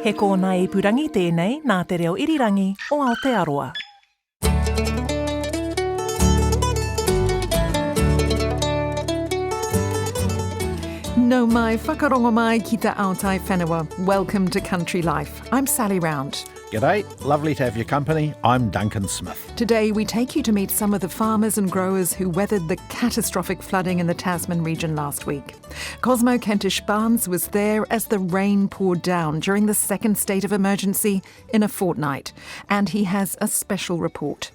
He kōna I purangi tēnei nā te reo irirangi o Aotearoa. No mai whakarongo mai ki te Aotai whenua. Welcome to Country Life. I'm Sally Round. G'day, lovely to have your company. I'm Duncan Smith. Today we take you to meet some of the farmers and growers who weathered the catastrophic flooding in the Tasman region last week. Cosmo Kentish-Barnes was there as the rain poured down during the second state of emergency in a fortnight, and he has a special report.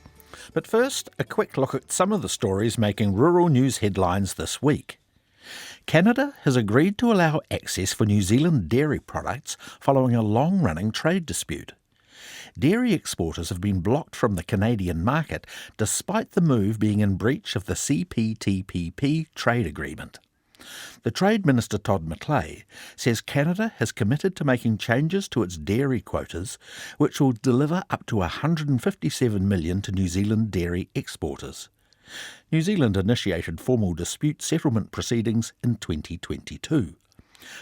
But first, a quick look at some of the stories making rural news headlines this week. Canada has agreed to allow access for New Zealand dairy products following a long-running trade dispute. Dairy exporters have been blocked from the Canadian market despite the move being in breach of the CPTPP trade agreement. The Trade Minister Todd McClay says Canada has committed to making changes to its dairy quotas, which will deliver up to $157 million to New Zealand dairy exporters. New Zealand initiated formal dispute settlement proceedings in 2022.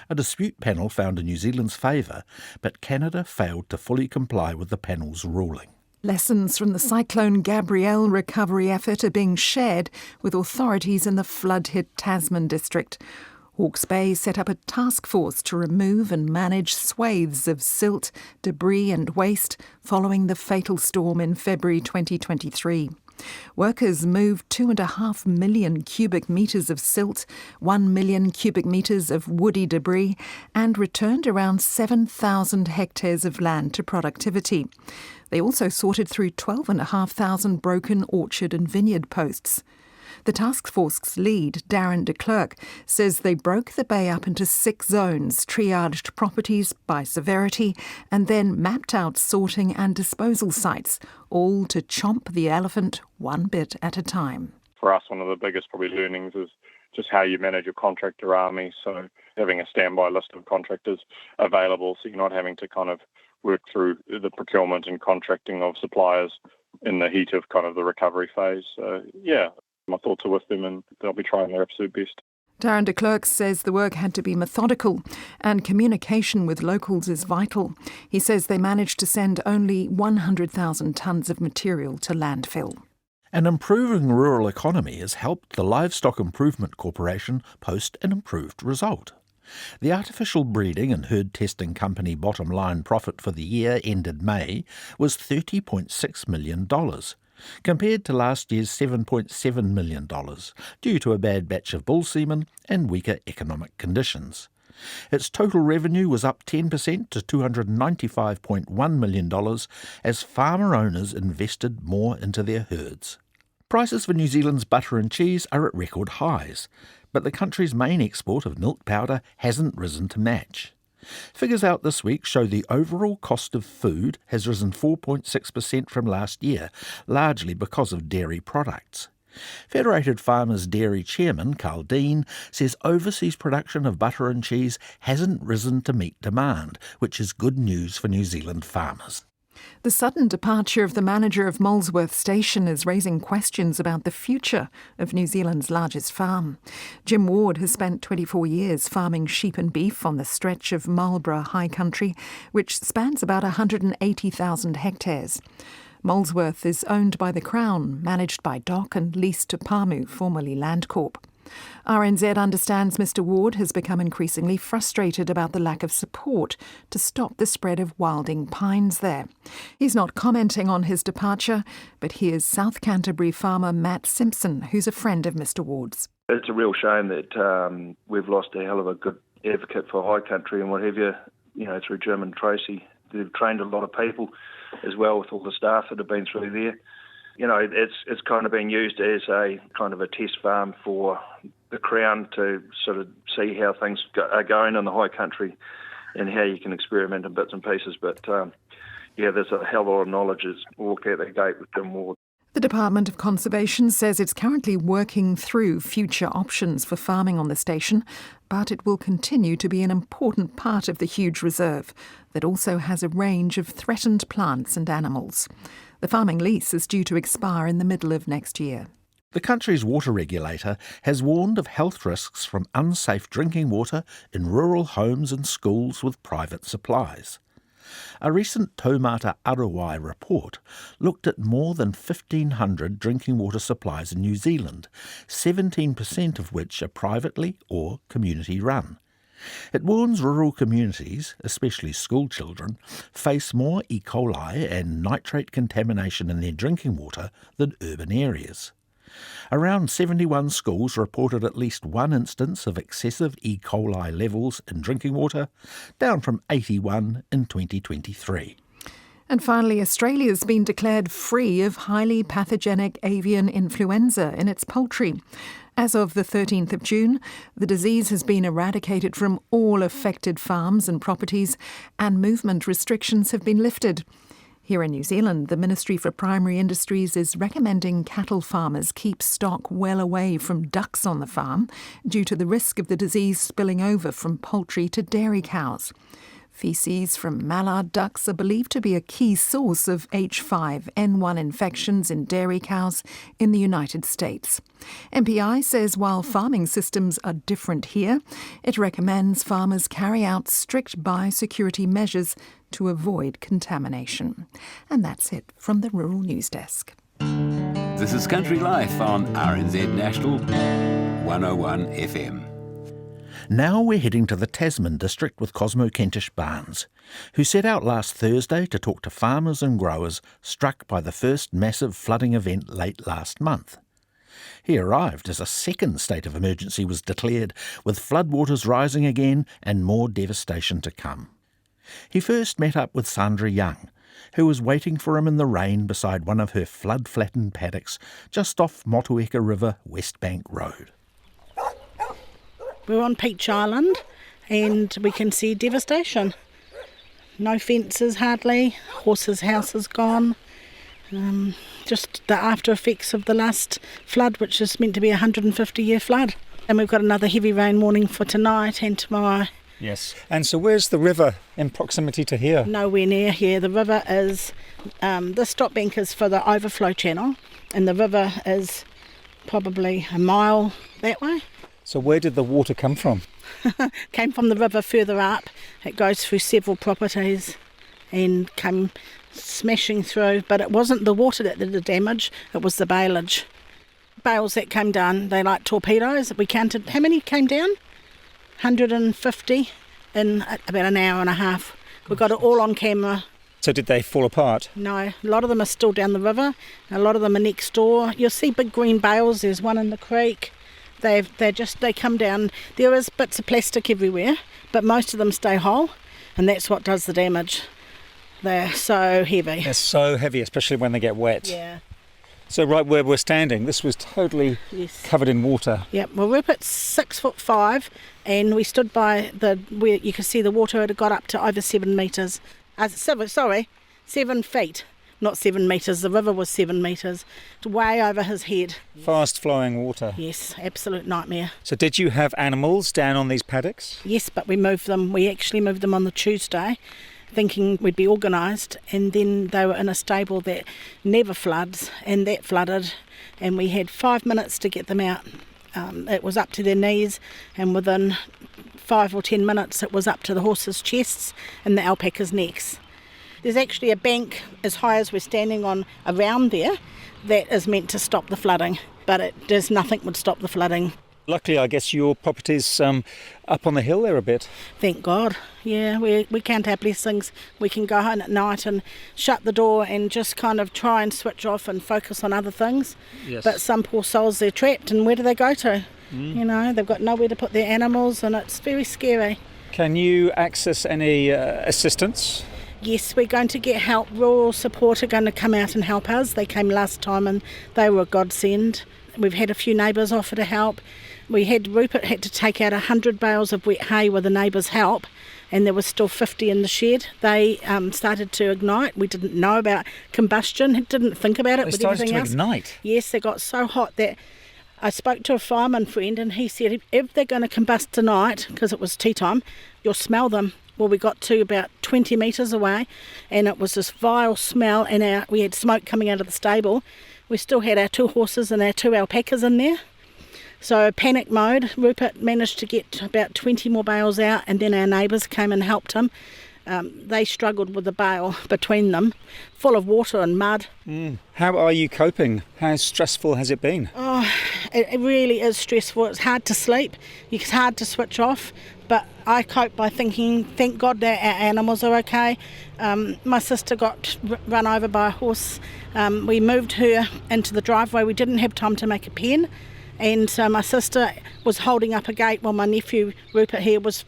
A dispute panel found in New Zealand's favour, but Canada failed to fully comply with the panel's ruling. Lessons from the Cyclone Gabrielle recovery effort are being shared with authorities in the flood-hit Tasman district. Hawke's Bay set up a task force to remove and manage swathes of silt, debris and waste following the fatal storm in February 2023. Workers moved 2.5 million cubic metres of silt, 1 million cubic metres of woody debris, and returned around 7,000 hectares of land to productivity. They also sorted through 12,500 broken orchard and vineyard posts. The task force's lead, Darren de Klerk, says they broke the bay up into 6 zones, triaged properties by severity, and then mapped out sorting and disposal sites, all to chomp the elephant one bit at a time. For us, one of the biggest probably learnings is just how you manage your contractor army. So having a standby list of contractors available so you're not having to kind of work through the procurement and contracting of suppliers in the heat of kind of the recovery phase. So, yeah. My thoughts are with them and they'll be trying their absolute best. Darren de Klerk says the work had to be methodical and communication with locals is vital. He says they managed to send only 100,000 tonnes of material to landfill. An improving rural economy has helped the Livestock Improvement Corporation post an improved result. The artificial breeding and herd testing company bottom line profit for the year ended May was $30.6 million. Compared to last year's $7.7 million, due to a bad batch of bull semen and weaker economic conditions. Its total revenue was up 10% to $295.1 million as farmer owners invested more into their herds. Prices for New Zealand's butter and cheese are at record highs, but the country's main export of milk powder hasn't risen to match. Figures out this week show the overall cost of food has risen 4.6% from last year, largely because of dairy products. Federated Farmers Dairy Chairman Carl Dean says overseas production of butter and cheese hasn't risen to meet demand, which is good news for New Zealand farmers. The sudden departure of the manager of Molesworth Station is raising questions about the future of New Zealand's largest farm. Jim Ward has spent 24 years farming sheep and beef on the stretch of Marlborough High Country, which spans about 180,000 hectares. Molesworth is owned by the Crown, managed by DOC and leased to Pamu, formerly Landcorp. RNZ understands Mr Ward has become increasingly frustrated about the lack of support to stop the spread of wilding pines there. He's not commenting on his departure, but here's South Canterbury farmer Matt Simpson, who's a friend of Mr Ward's. It's a real shame that we've lost a hell of a good advocate for high country and what have you, through Jim and Tracy. They've trained a lot of people as well with all the staff that have been through there. It's kind of being used as a kind of a test farm for the Crown to sort of see how things are going in the high country and how you can experiment in bits and pieces. But, there's a hell of a lot of knowledge that's walked out the gate with Jim Ward. The Department of Conservation says it's currently working through future options for farming on the station, but it will continue to be an important part of the huge reserve that also has a range of threatened plants and animals. The farming lease is due to expire in the middle of next year. The country's water regulator has warned of health risks from unsafe drinking water in rural homes and schools with private supplies. A recent Taumata Arawai report looked at more than 1,500 drinking water supplies in New Zealand, 17% of which are privately or community run. It warns rural communities, especially school children, face more E. coli and nitrate contamination in their drinking water than urban areas. Around 71 schools reported at least one instance of excessive E. coli levels in drinking water, down from 81 in 2023. And finally, Australia's been declared free of highly pathogenic avian influenza in its poultry. As of the 13th of June, the disease has been eradicated from all affected farms and properties, and movement restrictions have been lifted. Here in New Zealand, the Ministry for Primary Industries is recommending cattle farmers keep stock well away from ducks on the farm due to the risk of the disease spilling over from poultry to dairy cows. Faeces from mallard ducks are believed to be a key source of H5N1 infections in dairy cows in the United States. MPI says while farming systems are different here, it recommends farmers carry out strict biosecurity measures to avoid contamination. And that's it from the Rural News Desk. This is Country Life on RNZ National 101 FM. Now we're heading to the Tasman district with Cosmo Kentish-Barnes, who set out last Thursday to talk to farmers and growers struck by the first massive flooding event late last month. He arrived as a second state of emergency was declared, with floodwaters rising again and more devastation to come. He first met up with Sandra Young, who was waiting for him in the rain beside one of her flood-flattened paddocks just off Motueka River West Bank Road. We're on Peach Island and we can see devastation. No fences hardly, horses' house is gone. Just the after effects of the last flood, which is meant to be a 150-year flood. And we've got another heavy rain warning for tonight and tomorrow. Yes. And so where's the river in proximity to here? Nowhere near here. The river is, the stop bank is for the overflow channel, and the river is probably a mile that way. So where did the water come from? Came from the river further up. It goes through several properties and came smashing through. But it wasn't the water that did the damage, it was the baleage. Bales that came down, they like torpedoes. We counted, how many came down? 150 in about an hour and a half. We got it all on camera. So did they fall apart? No, a lot of them are still down the river. A lot of them are next door. You'll see big green bales. There's one in the creek. They come down. There is bits of plastic everywhere, but most of them stay whole, and that's what does the damage. They're so heavy. They're so heavy, especially when they get wet. Yeah. So right where we're standing, this was totally covered in water. Yep. Well, Rupert's 6'5", and we stood by where you could see the water had got up to over 7 metres. 7 feet. Not 7 metres, the river was 7 metres, way over his head. Fast flowing water. Yes, absolute nightmare. So did you have animals down on these paddocks? Yes, but we moved them. We actually moved them on the Tuesday, thinking we'd be organised, and then they were in a stable that never floods, and that flooded, and we had 5 minutes to get them out. It was up to their knees, and within 5 or 10 minutes it was up to the horses' chests and the alpacas' necks. There's actually a bank as high as we're standing on around there that is meant to stop the flooding, but there's nothing would stop the flooding. Luckily, I guess your property's up on the hill there a bit. Thank God. Yeah, we count our blessings. We can go home at night and shut the door and just kind of try and switch off and focus on other things. Yes. But some poor souls, they're trapped, and where do they go to? You know, they've got nowhere to put their animals, and it's very scary. Can you access any assistance? Yes, we're going to get help. Rural Support are going to come out and help us. They came last time and they were a godsend. We've had a few neighbours offer to help. Rupert had to take out 100 bales of wet hay with the neighbours' help, and there was still 50 in the shed. They started to ignite. We didn't know about combustion, didn't think about it with everything else. They started to ignite? Yes, they got so hot that I spoke to a fireman friend, and he said if they're going to combust tonight, because it was tea time, you'll smell them. Well, we got to about 20 metres away, and it was this vile smell, and we had smoke coming out of the stable. We still had our 2 horses and our 2 alpacas in there. So panic mode. Rupert managed to get about 20 more bales out, and then our neighbours came and helped him. They struggled with the bale between them, full of water and mud. How are you coping? How stressful has it been? Oh, it really is stressful. It's hard to sleep. It's hard to switch off. But I cope by thinking, thank God that our animals are okay. My sister got run over by a horse. We moved her into the driveway. We didn't have time to make a pen. And so my sister was holding up a gate while my nephew, Rupert here, was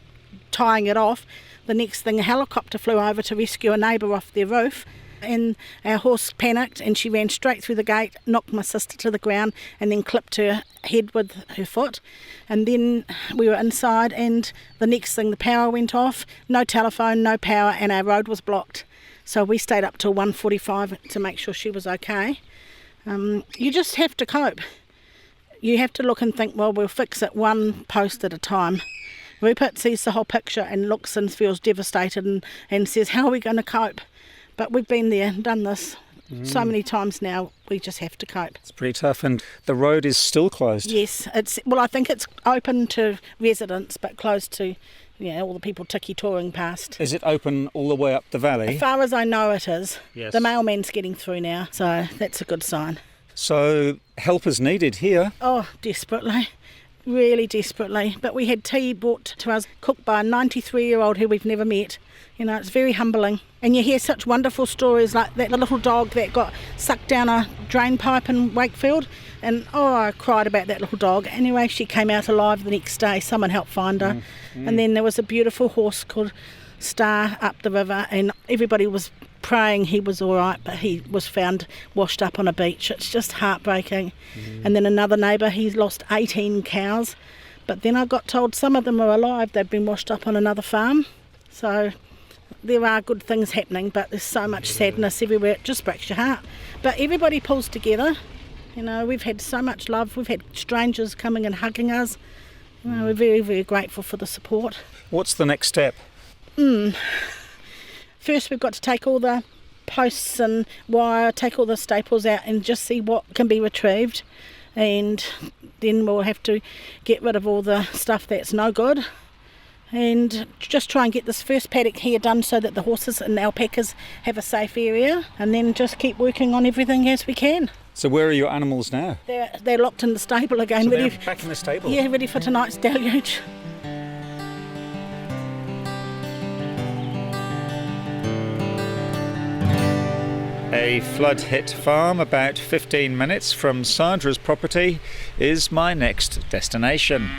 tying it off. The next thing, a helicopter flew over to rescue a neighbour off their roof. And our horse panicked and she ran straight through the gate, knocked my sister to the ground and then clipped her head with her foot. And then we were inside and the next thing, the power went off, no telephone, no power, and our road was blocked. So we stayed up till 1:45 to make sure she was okay. You just have to cope. You have to look and think, well, we'll fix it one post at a time. Rupert sees the whole picture and looks and feels devastated and says, how are we going to cope? But we've been there and done this so many times now, we just have to cope. It's pretty tough, and the road is still closed. Yes, I think it's open to residents but closed to all the people tiki-touring past. Is it open all the way up the valley? As far as I know it is. Yes. The mailman's getting through now, so that's a good sign. So help is needed here. Oh, desperately. Really desperately. But we had tea brought to us, cooked by a 93-year-old who we've never met. It's very humbling. And you hear such wonderful stories like that little dog that got sucked down a drain pipe in Wakefield. And, I cried about that little dog. Anyway, she came out alive the next day. Someone helped find her. And then there was a beautiful horse called Star up the river, and everybody was praying he was all right, but he was found washed up on a beach. It's just heartbreaking. And then another neighbour, he's lost 18 cows. But then I got told some of them are alive. They've been washed up on another farm. So there are good things happening, but there's so much sadness everywhere. It just breaks your heart. But everybody pulls together. We've had so much love. We've had strangers coming and hugging us. We're very, very grateful for the support. What's the next step? First, we've got to take all the posts and wire, take all the staples out and just see what can be retrieved. And then we'll have to get rid of all the stuff that's no good. And just try and get this first paddock here done so that the horses and alpacas have a safe area. And then just keep working on everything as we can. So where are your animals now? They're locked in the stable again. So ready, they're back in the stable? Yeah, ready for tonight's deluge. A flood-hit farm about 15 minutes from Sandra's property is my next destination.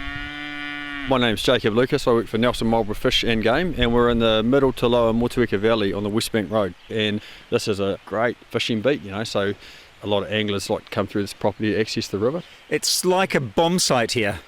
My name's Jacob Lucas. I work for Nelson Marlborough Fish and Game, and we're in the middle to lower Motueka Valley on the West Bank Road. And this is a great fishing beat, so a lot of anglers like to come through this property to access the river. It's like a bomb site here.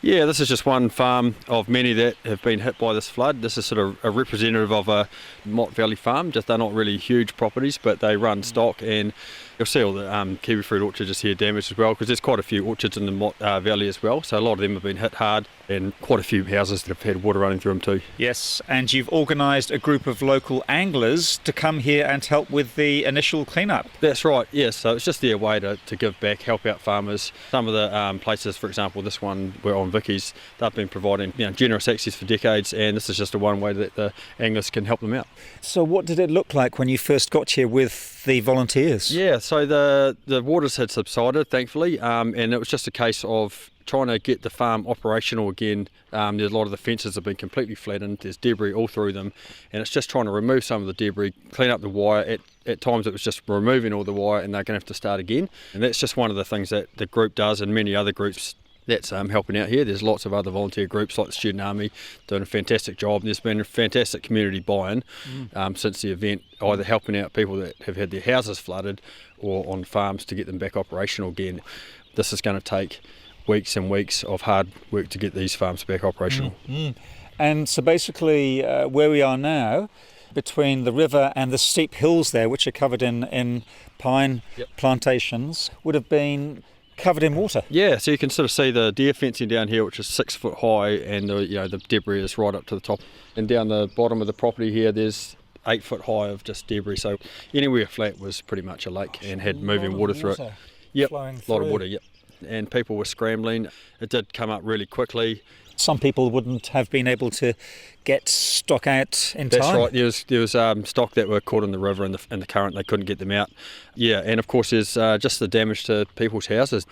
Yeah, this is just one farm of many that have been hit by this flood. This is sort of a representative of a Mott Valley farm. Just they're not really huge properties, but they run stock, and you'll see all the kiwi fruit orchards here damaged as well, because there's quite a few orchards in the Mott Valley as well. So a lot of them have been hit hard, and quite a few houses that have had water running through them too. Yes, and you've organised a group of local anglers to come here and help with the initial clean-up. That's right, yes. So it's just their way to give back, help out farmers. Some of the places, for example, this one we're on Vicky's, they've been providing generous access for decades, and this is just a one way that the anglers can help them out. So what did it look like when you first got here with the volunteers? Yeah, so the waters had subsided, thankfully, and it was just a case of trying to get the farm operational again. There's a lot of the fences have been completely flattened, there's debris all through them, and it's just trying to remove some of the debris, clean up the wire. At times it was just removing all the wire, and they're going to have to start again. And that's just one of the things that the group does, and many other groups that's helping out here. There's lots of other volunteer groups like the Student Army doing a fantastic job. There's been a fantastic community buy-in since the event, either helping out people that have had their houses flooded or on farms to get them back operational again. This is going to take weeks and weeks of hard work to get these farms back operational. And so basically where we are now, between the river and the steep hills there, which are covered in pine plantations, would have been covered in water. Yeah, so you can sort of see the deer fencing down here, which is 6 foot high, and the debris is right up to the top. And down the bottom of the property here, there's 8 foot high of just debris. So anywhere flat was pretty much a lake and had moving water through it. Yep, a lot of water. Yep. And people were scrambling. It did come up really quickly, some people wouldn't have been able to get stock out in time. That's right. There was stock that were caught in the river and the current. They couldn't get them out. Yeah, and of course there's just the damage to people's houses.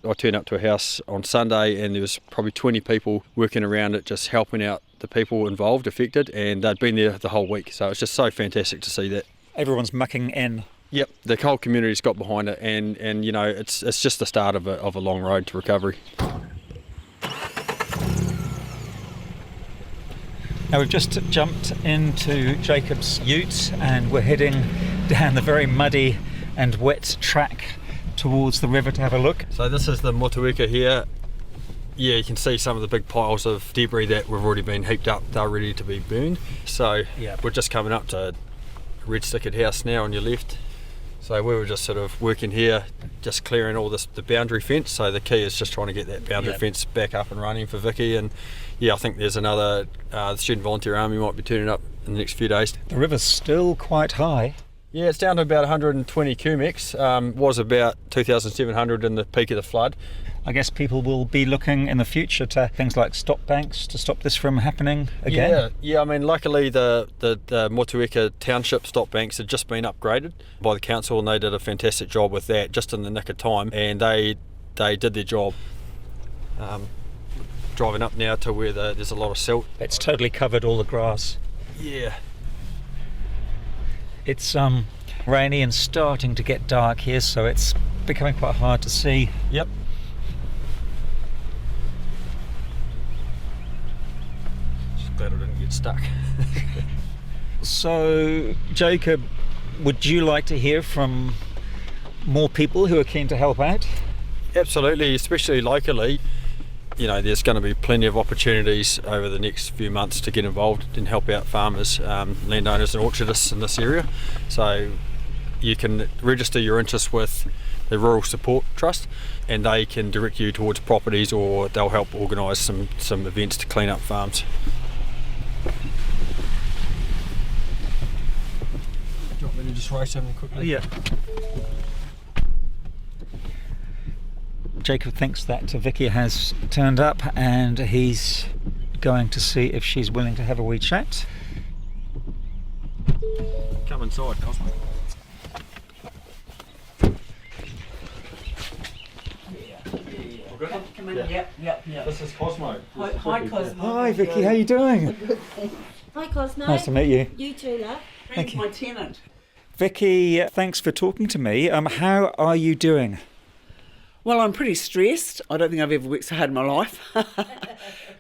I turned up to a house on Sunday and there was probably 20 people working around it, just helping out the people involved, affected, and they'd been there the whole week. So it's just so fantastic to see that. Everyone's mucking in. Yep, the whole community's got behind it, and it's just the start of a long road to recovery. Now we've just jumped into Jacob's ute and we're heading down the very muddy and wet track towards the river to have a look. So this is the motueka here. Yeah, you can see some of the big piles of debris that we've already been heaped up. They're ready to be burned. So we're just coming up to Red Stickard House now on your left. So we were just sort of working here, just clearing all the boundary fence. So the key is just trying to get that boundary fence back up and running for Vicky. And I think there's another, the Student Volunteer Army might be turning up in the next few days. The river's still quite high. Yeah, it's down to about 120 cubics. Was about 2,700 in the peak of the flood. I guess people will be looking in the future to things like stop banks to stop this from happening again. Yeah. I mean, luckily the Motueka Township stop banks had just been upgraded by the council, and they did a fantastic job with that just in the nick of time. And they did their job. Driving up now to where there's a lot of silt. It's totally covered all the grass. Yeah. It's rainy and starting to get dark here, so it's becoming quite hard to see. Yep. Glad I didn't get stuck. So, Jacob, would you like to hear from more people who are keen to help out? Absolutely, especially locally. There's going to be plenty of opportunities over the next few months to get involved and help out farmers, landowners and orchardists in this area. So you can register your interest with the Rural Support Trust, and they can direct you towards properties, or they'll help organise some events to clean up farms. Do you want me to just race something quickly? Yeah. Jacob thinks that Vicky has turned up and he's going to see if she's willing to have a wee chat. Come inside, Cosmo. Come in. Yep. This is Cosmo. Hi, Cosmo. Hi Vicky, how you doing? Hi, Cosmo. Nice to meet you. You too, love. Thank you. My tenant. Vicky, thanks for talking to me. How are you doing? Well, I'm pretty stressed. I don't think I've ever worked so hard in my life.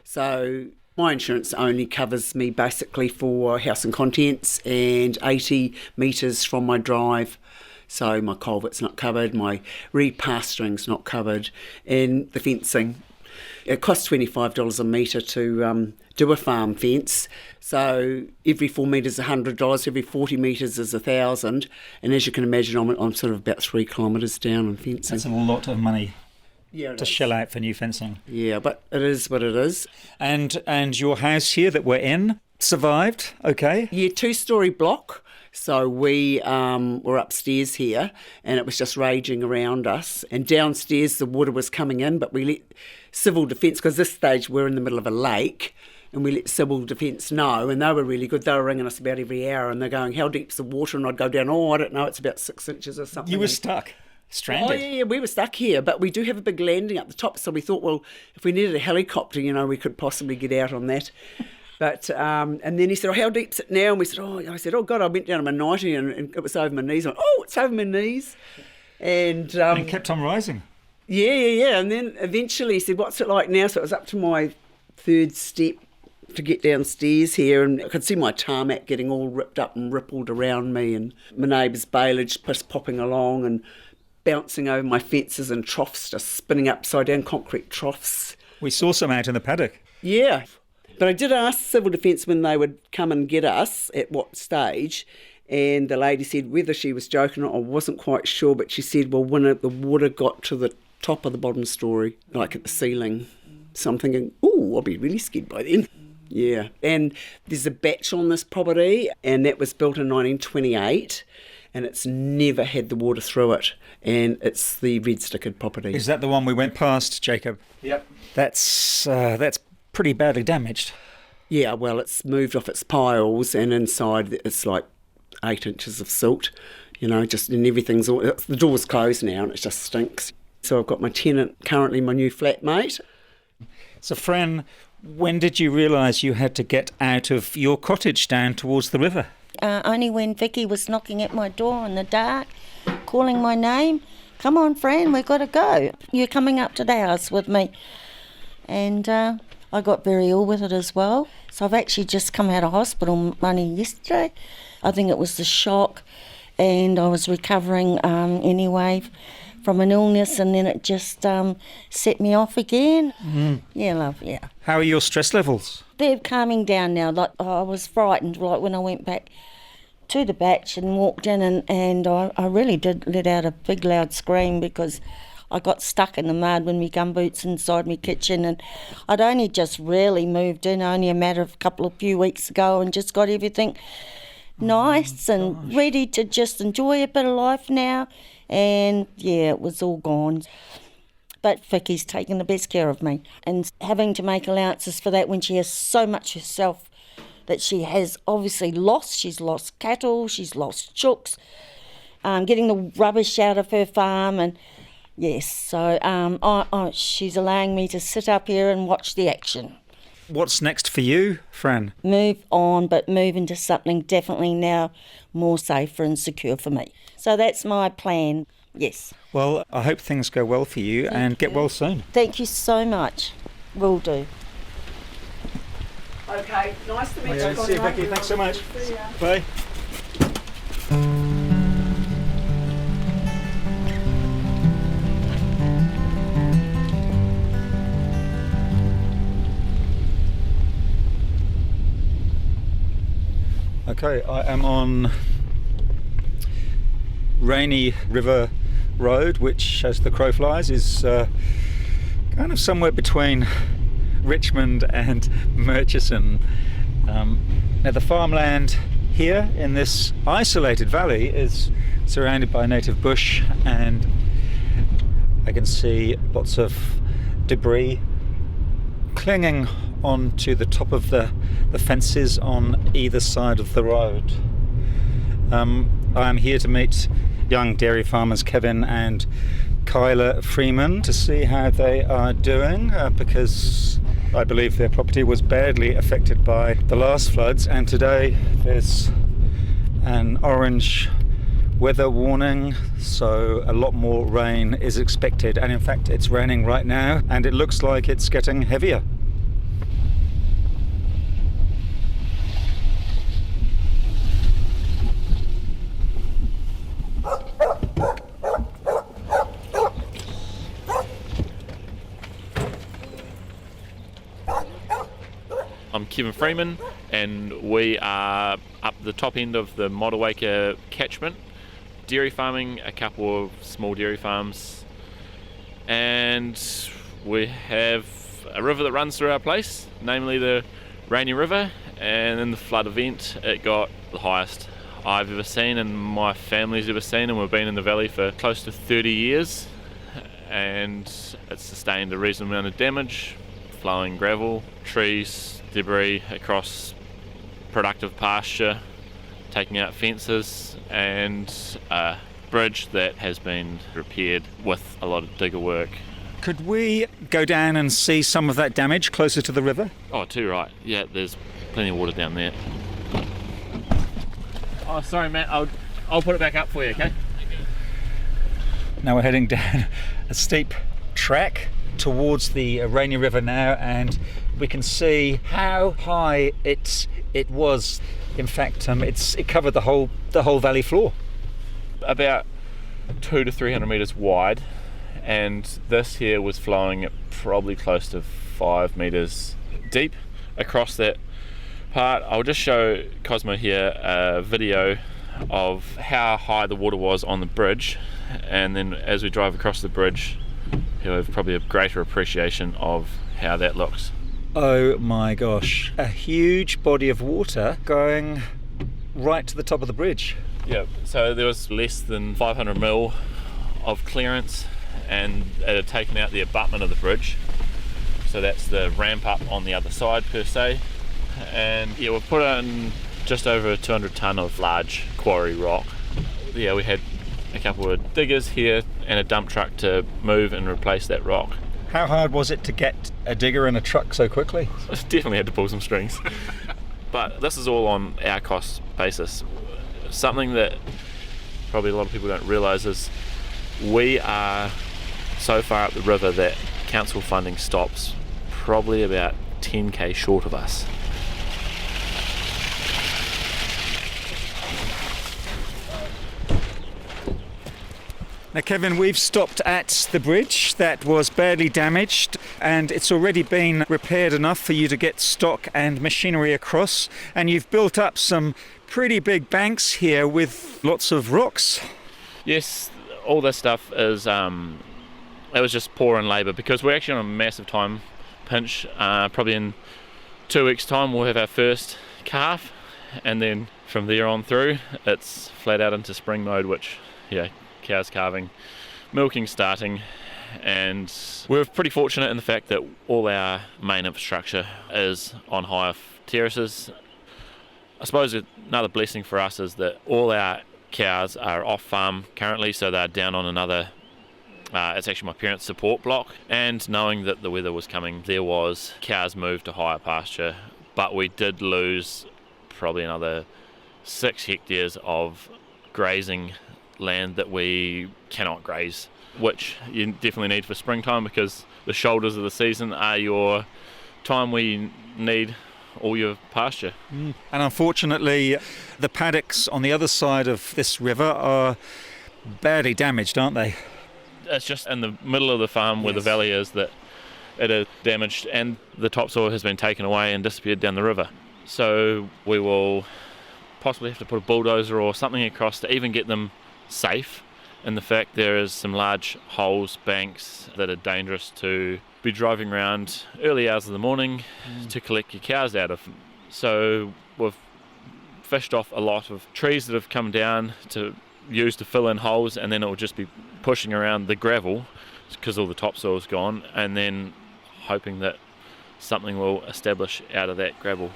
So my insurance only covers me basically for house and contents and 80 metres from my drive. So my culvert's not covered, my repasturing's not covered, and the fencing. It costs $25 a metre to do a farm fence. So every 4 metres is $100, every 40 metres is $1,000. And as you can imagine, I'm sort of about 3 kilometres down on fencing. That's a lot of money to shell out for new fencing. Yeah, but it is what it is. And your house here that we're in survived, okay? Yeah, 2-storey block. So we were upstairs here and it was just raging around us. And downstairs the water was coming in, but we let civil defence, because this stage we're in the middle of a lake, and we let civil defence know, and they were really good. They were ringing us about every hour and they're going, how deep's the water? And I'd go down, I don't know, it's about 6 inches or something. You were stuck? Stranded? Oh, yeah, we were stuck here, but we do have a big landing up the top, so we thought, well, if we needed a helicopter, we could possibly get out on that. But and then he said, how deep's it now? And we said, I said, oh God, I went down to my 90 and it was over my knees. I went, it's over my knees. And it kept on rising. Yeah. And then eventually he said, what's it like now? So it was up to my 3rd step to get downstairs here, and I could see my tarmac getting all ripped up and rippled around me, and my neighbour's bailage just popping along and bouncing over my fences, and troughs just spinning upside down, concrete troughs. We saw some out in the paddock. Yeah. But I did ask Civil Defence when they would come and get us, at what stage, and the lady said whether she was joking or not, I wasn't quite sure, but she said, well, when the water got to the top of the bottom storey, like at the ceiling, so I'm thinking, I'll be really scared by then. Yeah. And there's a batch on this property, and that was built in 1928, and it's never had the water through it, and it's the Red Stickard property. Is that the one we went past, Jacob? Yep. That's pretty badly damaged. Yeah, well, it's moved off its piles, and inside it's like 8 inches of silt, and everything's all... The door's closed now and it just stinks. So I've got my tenant, currently my new flatmate. So, Fran, when did you realise you had to get out of your cottage down towards the river? Only when Vicky was knocking at my door in the dark, calling my name. Come on, Fran, we've got to go. You're coming up to the house with me. And I got very ill with it as well. So I've actually just come out of hospital only yesterday. I think it was the shock, and I was recovering anyway from an illness, and then it just set me off again. Yeah, love, yeah. How are your stress levels? They're calming down now. Like, I was frightened, like when I went back to the batch and walked in, and I really did let out a big loud scream because I got stuck in the mud with my gumboots inside my kitchen, and I'd only just really moved in, only a matter of a few weeks ago, and just got everything nice and ready to just enjoy a bit of life now. And yeah, it was all gone. But Vicky's taken the best care of me, and having to make allowances for that when she has so much herself that she has obviously lost. She's lost cattle, she's lost chooks, getting the rubbish out of her farm, and yes, so she's allowing me to sit up here and watch the action. What's next for you, Fran? Move on, but move into something definitely now more safer and secure for me. So that's my plan, yes. Well, I hope things go well for you and get well soon. Thank you so much. Will do. Okay, nice to meet you. See you, Becky. Thanks so much. Bye. Okay, I am on Rainy River Road, which, as the crow flies, is kind of somewhere between Richmond and Murchison. Now, the farmland here in this isolated valley is surrounded by native bush, and I can see lots of debris clinging onto the top of the fences on either side of the road. I am here to meet young dairy farmers Kevin and Kyla Freeman to see how they are doing, because I believe their property was badly affected by the last floods, and today there's an orange weather warning, so a lot more rain is expected, and in fact it's raining right now and it looks like it's getting heavier. I'm Kevin Freeman, and we are up the top end of the Motueka catchment, dairy farming, a couple of small dairy farms, and we have a river that runs through our place, namely the Rainy River, and in the flood event it got the highest I've ever seen and my family's ever seen, and we've been in the valley for close to 30 years, and it's sustained a reasonable amount of damage, flowing gravel, trees, debris across productive pasture, taking out fences, and a bridge that has been repaired with a lot of digger work. Could we go down and see some of that damage closer to the river? Oh, too right. Yeah, there's plenty of water down there. Oh, sorry, Matt. I'll put it back up for you, okay? Now we're heading down a steep track towards the Rainy River now, and we can see how high it was. In fact, it covered the whole valley floor. About 200 to 300 metres wide, and this here was flowing at probably close to 5 metres deep across that part. I'll just show Cosmo here a video of how high the water was on the bridge, and then as we drive across the bridge he'll have probably a greater appreciation of how that looks. Oh my gosh, a huge body of water going right to the top of the bridge. Yeah, so there was less than 500 mil of clearance, and it had taken out the abutment of the bridge. So that's the ramp up on the other side per se. And yeah, we've put in just over 200 tonne of large quarry rock. Yeah, we had a couple of diggers here and a dump truck to move and replace that rock. How hard was it to get a digger and a truck so quickly? Definitely had to pull some strings. But this is all on our cost basis. Something that probably a lot of people don't realise is we are so far up the river that council funding stops probably about 10k short of us. Now, Kevin, we've stopped at the bridge that was badly damaged, and it's already been repaired enough for you to get stock and machinery across, and you've built up some pretty big banks here with lots of rocks. Yes, all this stuff is it was just poor in labour because we're actually on a massive time pinch. Probably in 2 weeks' time we'll have our first calf, and then from there on through it's flat out into spring mode, which cows calving, milking starting, and we're pretty fortunate in the fact that all our main infrastructure is on higher terraces. I suppose another blessing for us is that all our cows are off farm currently, so they're down on another it's actually my parents' support block, and knowing that the weather was coming, there was cows moved to higher pasture, but we did lose probably another 6 hectares of grazing land that we cannot graze, which you definitely need for springtime because the shoulders of the season are your time where you need all your pasture. And unfortunately the paddocks on the other side of this river are badly damaged, aren't they? It's just in the middle of the farm where the valley is that it is damaged, and the topsoil has been taken away and disappeared down the river. So we will possibly have to put a bulldozer or something across to even get them safe, in the fact there is some large holes, banks that are dangerous to be driving around early hours of the morning to collect your cows out of. So we've fished off a lot of trees that have come down to use to fill in holes, and then it will just be pushing around the gravel because all the topsoil's gone, and then hoping that something will establish out of that gravel.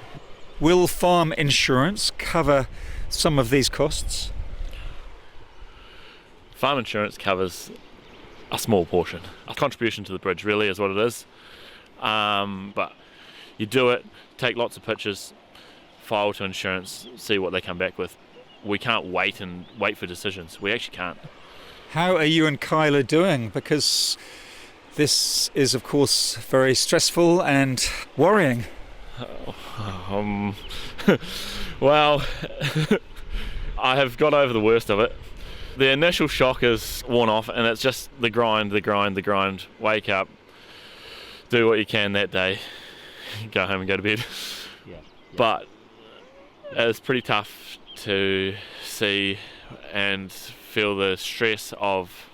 Will farm insurance cover some of these costs? Farm insurance covers a small portion. A contribution to the bridge really is what it is. But you do it, take lots of pictures, file to insurance, see what they come back with. We can't wait for decisions. We actually can't. How are you and Kyla doing? Because this is, of course, very stressful and worrying. Well, I have got over the worst of it. The initial shock is worn off, and it's just the grind. Wake up, do what you can that day, go home and go to bed. Yeah. But it's pretty tough to see and feel the stress of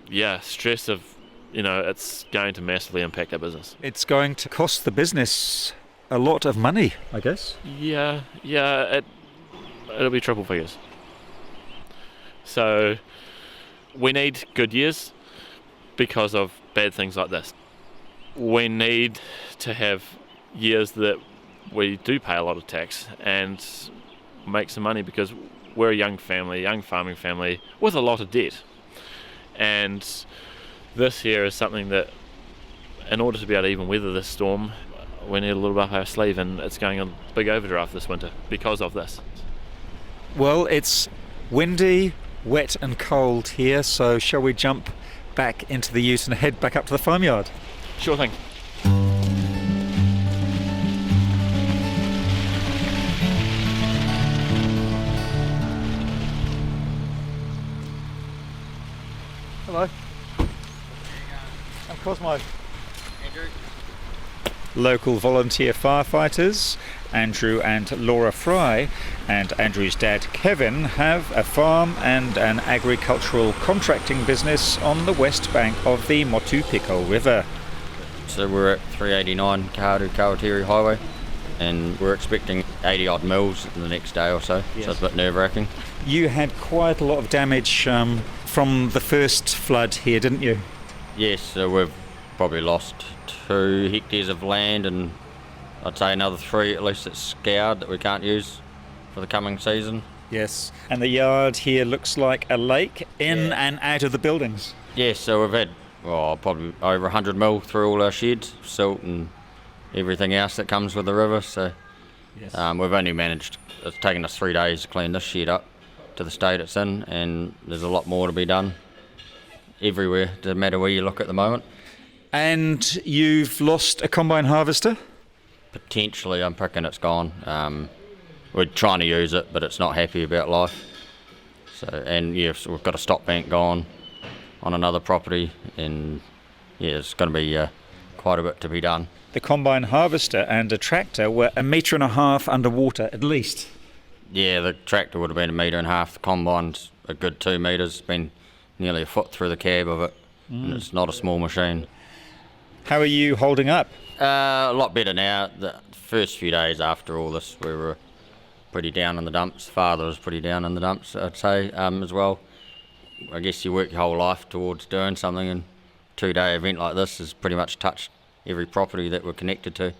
it's going to massively impact our business. It's going to cost the business a lot of money, I guess. Yeah, it'll be triple figures. So we need good years because of bad things like this. We need to have years that we do pay a lot of tax and make some money, because we're a young farming family with a lot of debt. And this here is something that, in order to be able to even weather this storm, we need a little bit up our sleeve, and it's going a big overdraft this winter because of this. Well, it's windy, wet and cold here, so shall we jump back into the ute and head back up to the farmyard? Sure thing. Hello. I'm Cosmo. Andrew. Local volunteer firefighters Andrew and Laura Fry and Andrew's dad Kevin have a farm and an agricultural contracting business on the west bank of the Motupeko River. So we're at 389 Kahatu-Kawatiri Highway, and we're expecting 80 odd mils in the next day or so, yes. So it's a bit nerve-wracking. You had quite a lot of damage from the first flood here, didn't you? Yes, so we've probably lost 2 hectares of land, and I'd say another 3 at least that's scoured that we can't use for the coming season. Yes, and the yard here looks like a lake in and out of the buildings. Yes, so we've had probably over 100 mil through all our sheds, silt and everything else that comes with the river. So we've only managed, it's taken us 3 days to clean this shed up to the state it's in, and there's a lot more to be done everywhere, no matter where you look at the moment. And you've lost a combine harvester? Potentially, I'm picking it's gone. We're trying to use it, but it's not happy about life. So we've got a stock bank gone on another property, and it's going to be quite a bit to be done. The combine harvester and a tractor were 1.5 metres underwater at least. Yeah, the tractor would have been 1.5 metres. The combine's a good 2 metres. Been nearly a foot through the cab of it, and it's not a small machine. How are you holding up? A lot better now. The first few days after all this, we were pretty down in the dumps. Father was pretty down in the dumps, I'd say, as well. I guess you work your whole life towards doing something, and a 2-day event like this has pretty much touched every property that we're connected to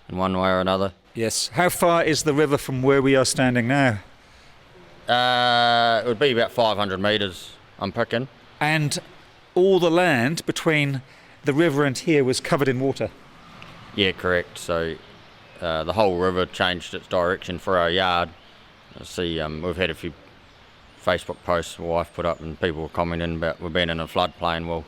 in one way or another. Yes. How far is the river from where we are standing now? It would be about 500 metres, I'm picking. And all the land between the river and here was covered in water? Yeah, correct. So the whole river changed its direction for our yard. I see we've had a few Facebook posts my wife put up, and people were commenting about we've been in a floodplain. Well,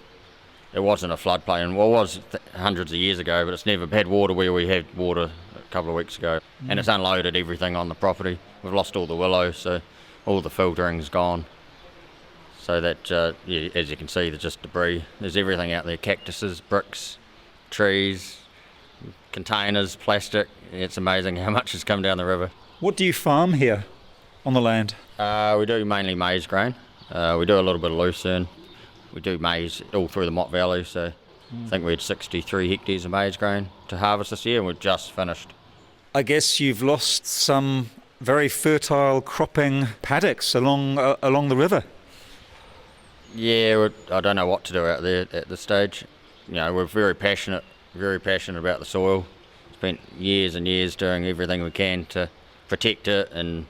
it wasn't a floodplain. Well, it was hundreds of years ago, but it's never had water where we had water a couple of weeks ago. And it's unloaded everything on the property. We've lost all the willow, so all the filtering's gone. So that, as you can see, there's just debris. There's everything out there, cactuses, bricks, trees, containers, plastic. It's amazing how much has come down the river. What do you farm here on the land? We do mainly maize grain. We do a little bit of lucerne. We do maize all through the Mott Valley, so I think we had 63 hectares of maize grain to harvest this year, and we've just finished. I guess you've lost some very fertile cropping paddocks along the river. Yeah, I don't know what to do out there at this stage. You know, we're very passionate about the soil. Spent years and years doing everything we can to protect it and,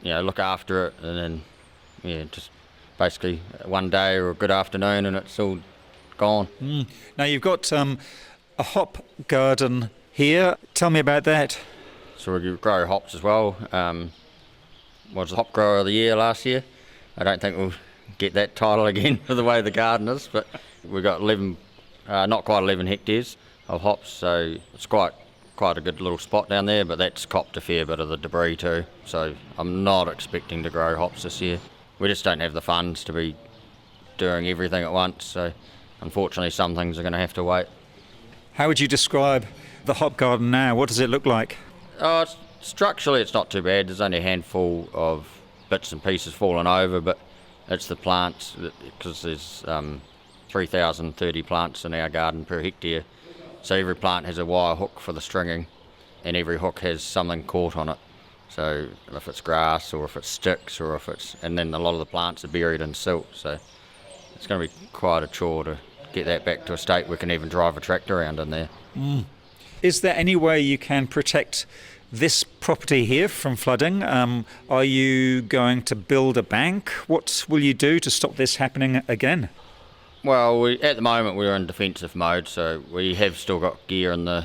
you know, look after it, and then, just basically one day or a good afternoon and it's all gone. Now you've got a hop garden here. Tell me about that. So we grow hops as well. Was the hop grower of the year last year. I don't think we'll get that title again for the way the garden is, but we've got not quite 11 hectares of hops, so it's quite a good little spot down there, but that's copped a fair bit of the debris too, so I'm not expecting to grow hops this year. We just don't have the funds to be doing everything at once, so unfortunately some things are going to have to wait. How would you describe the hop garden now? What does it look like? Structurally it's not too bad. There's only a handful of bits and pieces fallen over, but it's the plants, because there's 3,030 plants in our garden per hectare, so every plant has a wire hook for the stringing, and every hook has something caught on it. So if it's grass or if it's sticks or and then a lot of the plants are buried in silt, so it's going to be quite a chore to get that back to a state we can even drive a tractor around in there. Is there any way you can protect this property here from flooding? Are you going to build a bank? What will you do to stop this happening again? Well, at the moment we're in defensive mode, so we have still got gear on the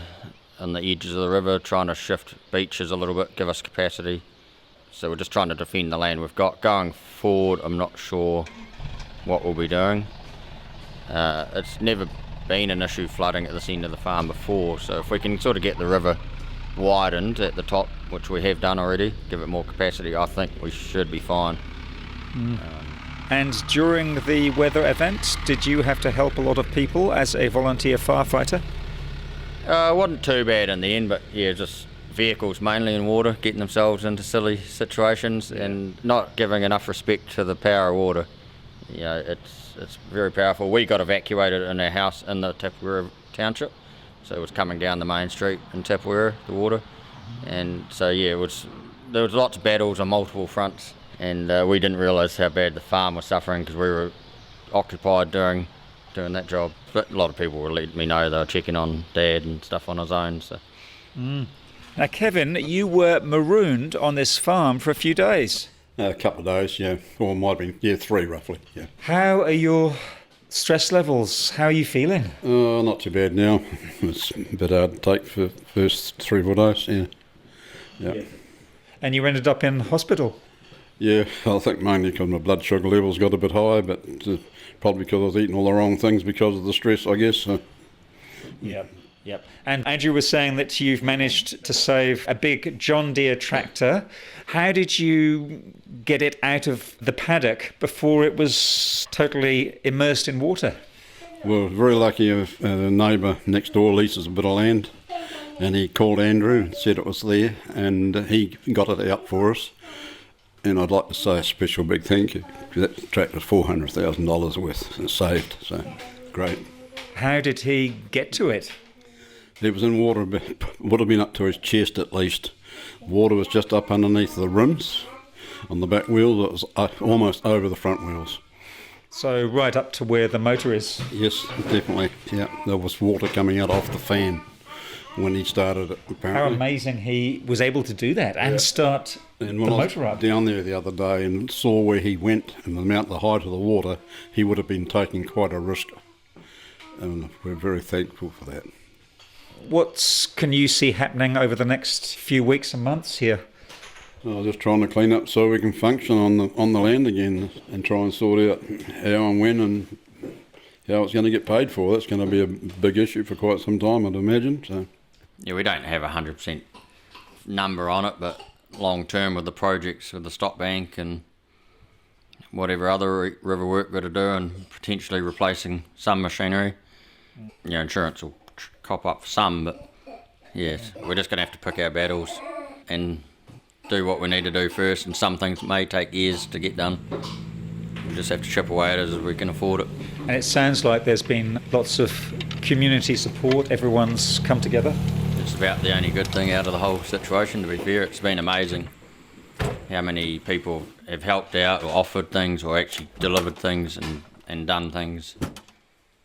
edges of the river, trying to shift beaches a little bit, give us capacity. So we're just trying to defend the land we've got. Going forward, I'm not sure what we'll be doing. It's never been an issue flooding at this end of the farm before, so if we can sort of get the river widened at the top, which we have done already, give it more capacity, I think we should be fine. And during the weather event, did you have to help a lot of people as a volunteer firefighter? It wasn't too bad in the end, but yeah, just vehicles mainly in water, getting themselves into silly situations and not giving enough respect to the power of water. You know, it's very powerful. We got evacuated in our house in the Tapawera township, so it was coming down the main street in Tapawera, the water, and so yeah, there was lots of battles on multiple fronts, and we didn't realise how bad the farm was suffering because we were occupied doing doing that job. But a lot of people will let me know they were checking on Dad and stuff on his own. So. Now, Kevin, you were marooned on this farm for a few days. A couple of days, yeah. Or it might have been, 3 roughly, yeah. How are your stress levels? How are you feeling? Not too bad now. It's a bit hard to take for the first 3 or 4 days, yeah. And you ended up in hospital? Yeah, I think mainly because my blood sugar levels got a bit high, but probably because I was eating all the wrong things because of the stress, I guess. So. Yep. And Andrew was saying that you've managed to save a big John Deere tractor. How did you get it out of the paddock before it was totally immersed in water? Well, very lucky the neighbour next door leases a bit of land, and he called Andrew and said it was there, and he got it out for us. And I'd like to say a special big thank you, because that tractor's $400,000 worth saved, so great. How did he get to it? It was in water, would have been up to his chest at least. Water was just up underneath the rims on the back wheels. It was almost over the front wheels. So right up to where the motor is? Yes, definitely, yeah. There was water coming out off the fan when he started it, apparently. How amazing he was able to do that and start the motor up. Down there the other day and saw where he went and the height of the water, he would have been taking quite a risk. And we're very thankful for that. What can you see happening over the next few weeks and months here? Just trying to clean up so we can function on the land again and try and sort out how and when and how it's going to get paid for. That's going to be a big issue for quite some time, I'd imagine. So. Yeah, we don't have a 100% number on it, but long term with the projects with the stock bank and whatever other river work we've got to do and potentially replacing some machinery, insurance will cop up for some, but yes, we're just going to have to pick our battles and do what we need to do first, and some things may take years to get done. We just have to chip away at it as we can afford it. And it sounds like there's been lots of community support, everyone's come together. It's about the only good thing out of the whole situation, to be fair. It's been amazing how many people have helped out or offered things or actually delivered things and done things.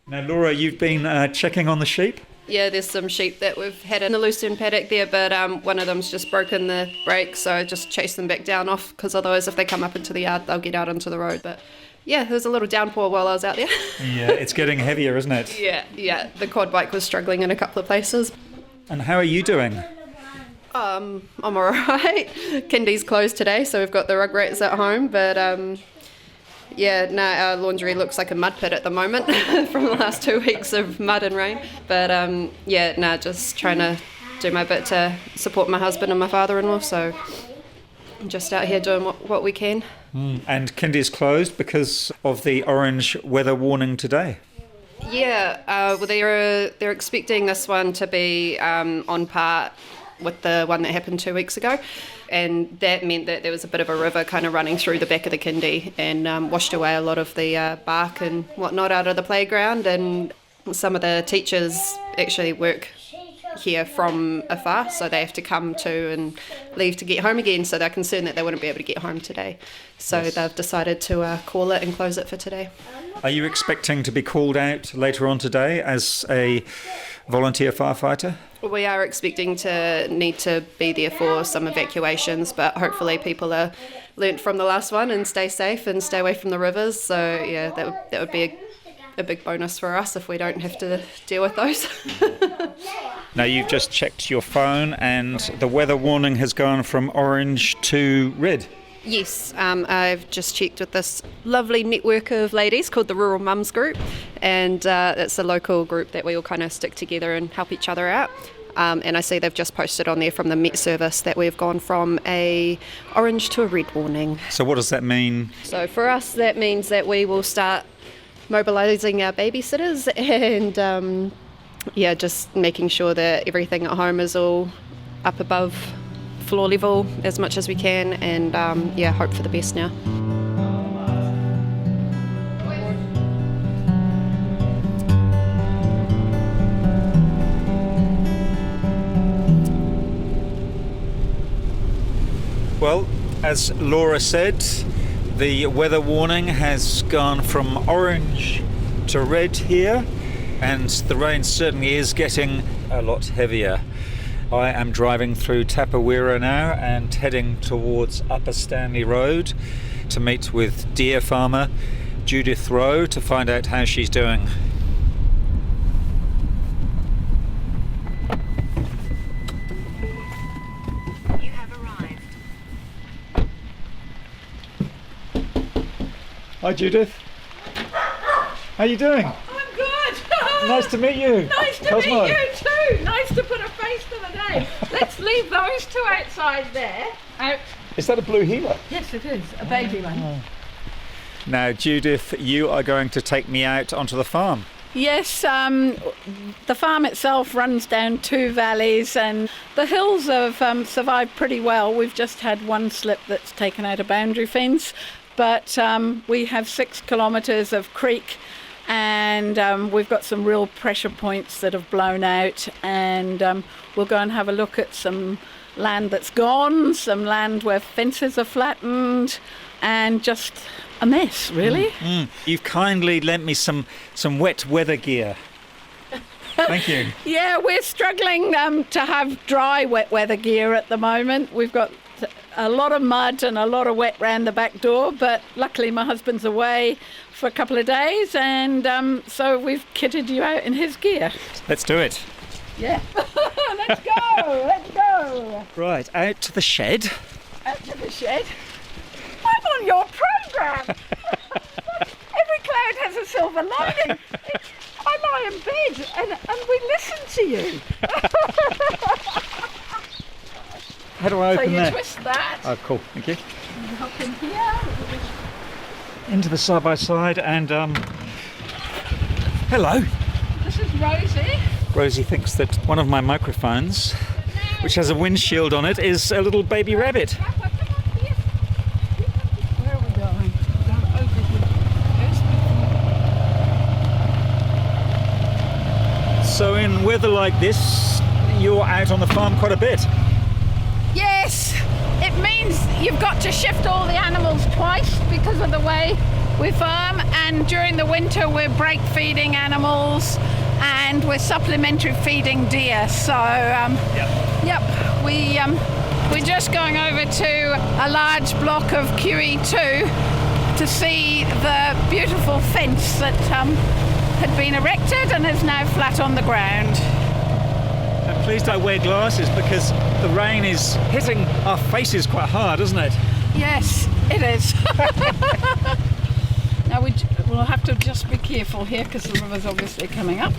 Now, Laura, you've been checking on the sheep? Yeah, there's some sheep that we've had in the loose end paddock there, but one of them's just broken the brake, so I just chase them back down off, because otherwise if they come up into the yard, they'll get out onto the road. But yeah, there was a little downpour while I was out there. Yeah, it's getting heavier, isn't it? Yeah, the quad bike was struggling in a couple of places. And how are you doing? I'm alright. Kindy's closed today, so we've got the rug rats at home, but our laundry looks like a mud pit at the moment from the last 2 weeks of mud and rain. But just trying to do my bit to support my husband and my father-in-law, so I'm just out here doing what we can. And Kindy's closed because of the orange weather warning today? Yeah, they're expecting this one to be on par with the one that happened 2 weeks ago, and that meant that there was a bit of a river kind of running through the back of the Kindy and washed away a lot of the bark and whatnot out of the playground. And some of the teachers actually work here from afar, so they have to come to and leave to get home again, so they're concerned that they wouldn't be able to get home today, so they've decided to call it and close it for today. Are you expecting to be called out later on today as a volunteer firefighter? We are expecting to need to be there for some evacuations, but hopefully people are learnt from the last one and stay safe and stay away from the rivers. So yeah, that would be a big bonus for us if we don't have to deal with those. Now, you've just checked your phone and the weather warning has gone from orange to red. Yes, I've just checked with this lovely network of ladies called the Rural Mums Group, and it's a local group that we all kind of stick together and help each other out. And I see they've just posted on there from the Met Service that we've gone from a orange to a red warning. So what does that mean? So for us, that means that we will start mobilising our babysitters and just making sure that everything at home is all up above floor level as much as we can, and hope for the best now. Well, as Laura said, the weather warning has gone from orange to red here, and the rain certainly is getting a lot heavier. I am driving through Tapawera now and heading towards Upper Stanley Road to meet with deer farmer Judith Rowe to find out how she's doing. You have arrived. Hi Judith. How are you doing? I'm good. Nice to meet you. Nice to Cosmo. meet you too. Nice to put a face to the name. Let's leave those two outside there. Out. Is that a blue heeler? Yes, it is. A baby one. Now Judith, you are going to take me out onto the farm. Yes, the farm itself runs down two valleys and the hills have survived pretty well. We've just had one slip that's taken out a boundary fence, but we have 6 kilometres of creek and we've got some real pressure points that have blown out, and we'll go and have a look at some land that's gone, some land where fences are flattened, and just a mess, really. You've kindly lent me some wet weather gear. Thank you. Yeah, we're struggling to have dry wet weather gear at the moment. We've got a lot of mud and a lot of wet round the back door, but luckily my husband's away for a couple of days, and so we've kitted you out in his gear. Let's do it. Yeah. Let's go. Right, out to the shed. Out to the shed. I'm on your programme. Every cloud has a silver lining. I lie in bed and we listen to you. How do I open that? So you twist that. Oh, cool. Thank you. You hop in here. Into the side-by-side and hello. This is Rosie. Rosie thinks that one of my microphones, which has a windshield on it, is a little baby rabbit. Where are we going? Over here. So in weather like this, you're out on the farm quite a bit. Yes, it means you've got to shift all the animals twice because of the way we farm, and during the winter we're break feeding animals and we're supplementary feeding deer. So we're just going over to a large block of QE2 to see the beautiful fence that had been erected and is now flat on the ground. I'm pleased I wear glasses because the rain is hitting our faces quite hard, isn't it? Yes, it is. Now we'll have to just be careful here because the river's obviously coming up.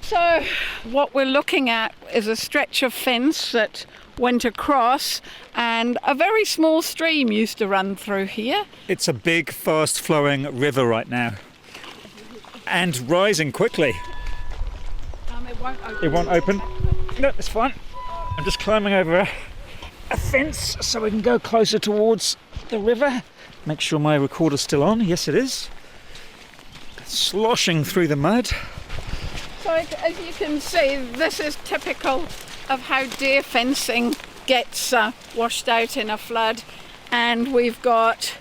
So what we're looking at is a stretch of fence that went across, and a very small stream used to run through here. It's a big, fast-flowing river right now. And rising quickly. It won't open. No, it's fine. I'm just climbing over a fence so we can go closer towards the river. Make sure my recorder's still on. Yes, it is. Sloshing through the mud. So as you can see, this is typical of how deer fencing gets washed out in a flood. And we've got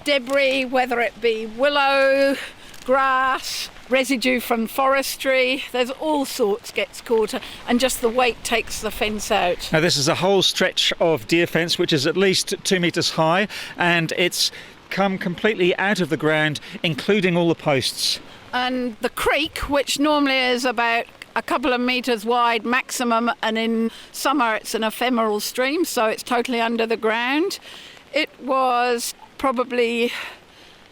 debris, whether it be willow, grass, residue from forestry, there's all sorts gets caught, and just the weight takes the fence out. Now this is a whole stretch of deer fence which is at least 2 metres high, and it's come completely out of the ground, including all the posts. And the creek, which normally is about a couple of metres wide maximum, and in summer it's an ephemeral stream, so it's totally under the ground. It was probably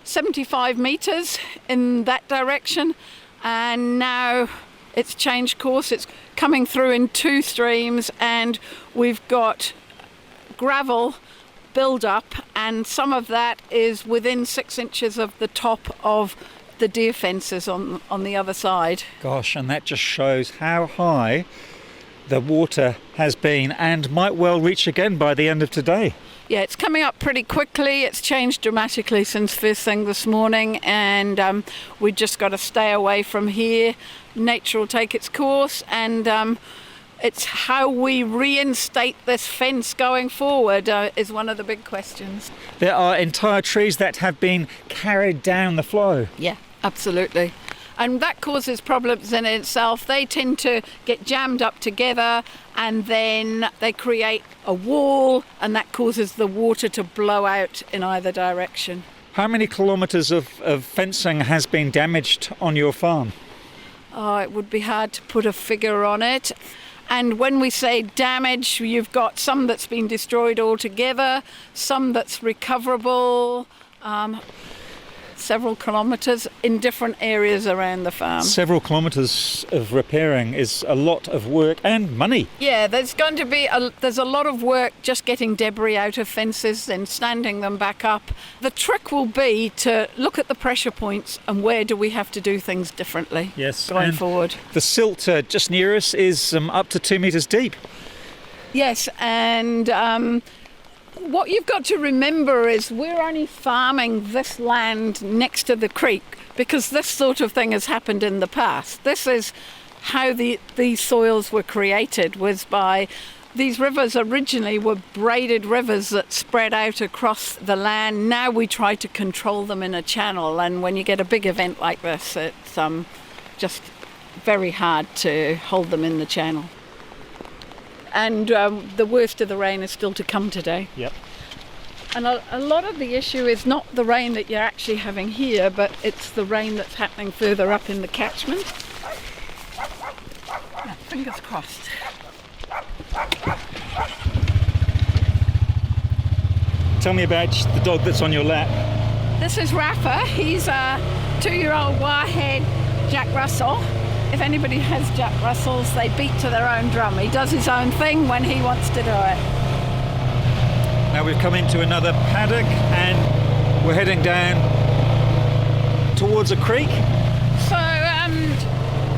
75 metres in that direction, and now it's changed course. It's coming through in 2 streams, and we've got gravel build up, and some of that is within 6 inches of the top of the deer fences on the other side. Gosh, and that just shows how high the water has been and might well reach again by the end of today. Yeah, it's coming up pretty quickly. It's changed dramatically since first thing this morning, and we just got to stay away from here. Nature will take its course, and It's how we reinstate this fence going forward is one of the big questions. There are entire trees that have been carried down the flow. Yeah, absolutely. And that causes problems in itself. They tend to get jammed up together and then they create a wall, and that causes the water to blow out in either direction. How many kilometres of fencing has been damaged on your farm? Oh, it would be hard to put a figure on it. And when we say damage, you've got some that's been destroyed altogether, some that's recoverable, several kilometres in different areas around the farm. Several kilometres of repairing is a lot of work and money. Yeah, there's going to be there's a lot of work just getting debris out of fences and standing them back up. The trick will be to look at the pressure points and where do we have to do things differently going forward. The silt just near us is up to 2 metres deep. Yes, and what you've got to remember is we're only farming this land next to the creek because this sort of thing has happened in the past. This is how these soils were created, was by these rivers originally were braided rivers that spread out across the land. Now we try to control them in a channel, and when you get a big event like this, it's just very hard to hold them in the channel. And the worst of the rain is still to come today. Yep. And a lot of the issue is not the rain that you're actually having here, but it's the rain that's happening further up in the catchment. Yeah, fingers crossed. Tell me about the dog that's on your lap. This is Rafa. He's a 2-year-old wirehead Jack Russell. If anybody has Jack Russells, they beat to their own drum. He does his own thing when he wants to do it. Now we've come into another paddock and we're heading down towards a creek. So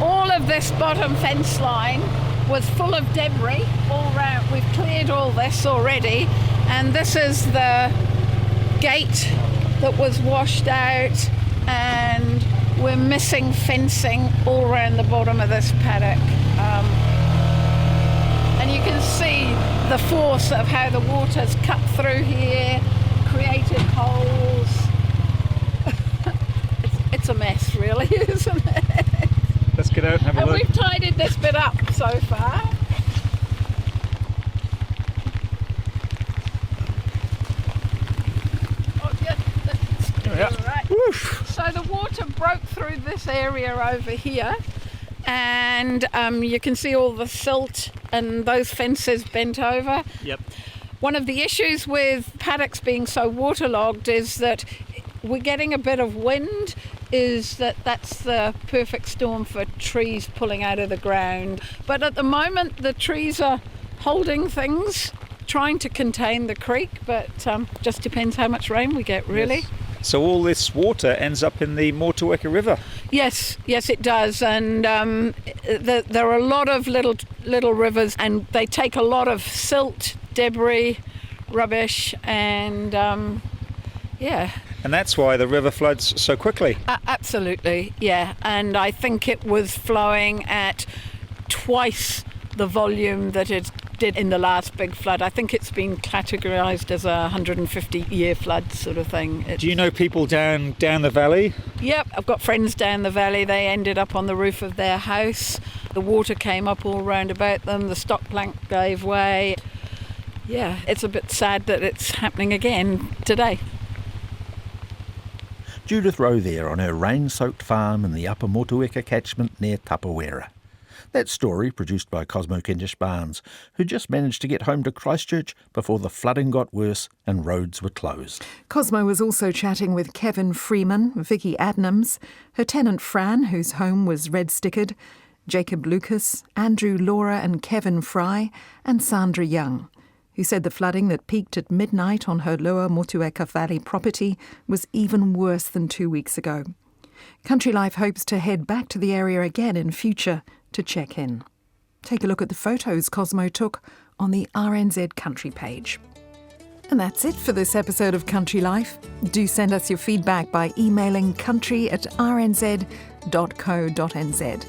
all of this bottom fence line was full of debris all round. We've cleared all this already, and this is the gate that was washed out, and we're missing fencing all around the bottom of this paddock. And you can see the force of how the water's cut through here, created holes. It's a mess, really, isn't it? Let's get out and have a look. And we've tidied this bit up so far. Right. So the water broke through this area over here, and you can see all the silt and those fences bent over. Yep. One of the issues with paddocks being so waterlogged is that we're getting a bit of wind, that's the perfect storm for trees pulling out of the ground. But at the moment the trees are holding things, trying to contain the creek, but just depends how much rain we get, really. Yes. So all this water ends up in the Motueka River? Yes, it does. And there are a lot of little rivers, and they take a lot of silt, debris, rubbish, and And that's why the river floods so quickly? Absolutely, yeah. And I think it was flowing at twice the volume that it did in the last big flood. I think it's been categorised as a 150-year flood sort of thing. Do you know people down the valley? Yep, I've got friends down the valley. They ended up on the roof of their house. The water came up all round about them. The stock plank gave way. Yeah, it's a bit sad that it's happening again today. Judith Rowe there on her rain-soaked farm in the upper Motueka catchment near Tapawera. That story produced by Cosmo Kentish-Barnes, who just managed to get home to Christchurch before the flooding got worse and roads were closed. Cosmo was also chatting with Kevin Freeman, Vicky Adnams, her tenant Fran, whose home was red-stickered, Jacob Lucas, Andrew Laura and Kevin Fry, and Sandra Young, who said the flooding that peaked at midnight on her lower Motueka Valley property was even worse than 2 weeks ago. Country Life hopes to head back to the area again in future to check in. Take a look at the photos Cosmo took on the RNZ Country page. And that's it for this episode of Country Life. Do send us your feedback by emailing country@rnz.co.nz.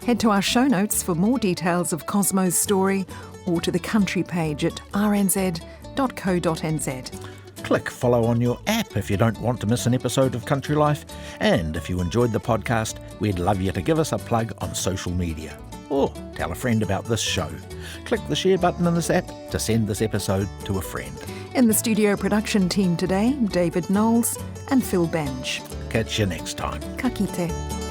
Head to our show notes for more details of Cosmo's story or to the country page at rnz.co.nz. Click follow on your app if you don't want to miss an episode of Country Life. And if you enjoyed the podcast, we'd love you to give us a plug on social media. Or tell a friend about this show. Click the share button in this app to send this episode to a friend. In the studio production team today, David Knowles and Phil Benj. Catch you next time. Ka kite.